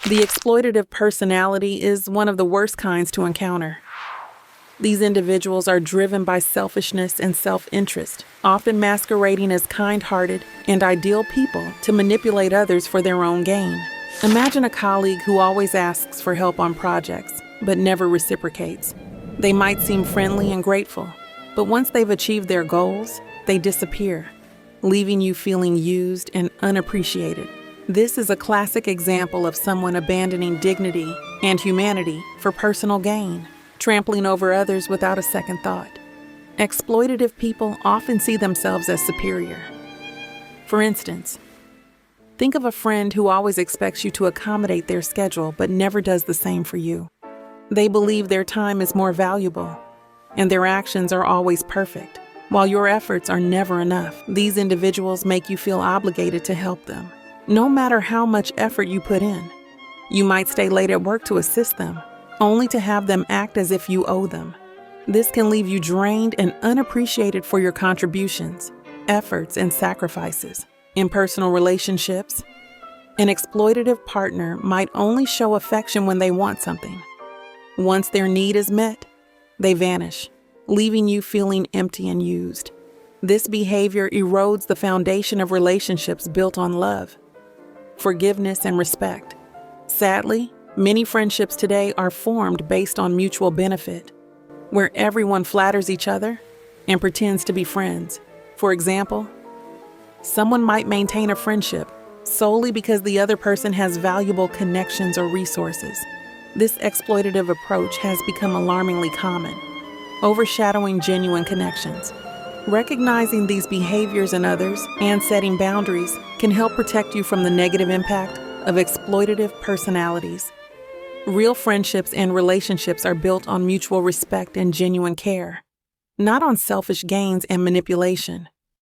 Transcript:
The exploitative personality is one of the worst kinds to encounter. These individuals are driven by selfishness and self-interest, often masquerading as kind-hearted and ideal people to manipulate others for their own gain. Imagine a colleague who always asks for help on projects, but never reciprocates. They might seem friendly and grateful, but once they've achieved their goals, they disappear, leaving you feeling used and unappreciated. This is a classic example of someone abandoning dignity and humanity for personal gain, trampling over others without a second thought. Exploitative people often see themselves as superior. For instance, think of a friend who always expects you to accommodate their schedule but never does the same for you. They believe their time is more valuable, and their actions are always perfect, while your efforts are never enough. These individuals make you feel obligated to help them, no matter how much effort you put in. You might stay late at work to assist them, only to have them act as if you owe them. This can leave you drained and unappreciated for your contributions, efforts, and sacrifices. In personal relationships, an exploitative partner might only show affection when they want something. Once their need is met, they vanish, leaving you feeling empty and used. This behavior erodes the foundation of relationships built on love, forgiveness, and respect. Sadly, many friendships today are formed based on mutual benefit, where everyone flatters each other and pretends to be friends. For example, someone might maintain a friendship solely because the other person has valuable connections or resources. This exploitative approach has become alarmingly common, overshadowing genuine connections. Recognizing these behaviors in others and setting boundaries can help protect you from the negative impact of exploitative personalities. Real friendships and relationships are built on mutual respect and genuine care, not on selfish gains and manipulation.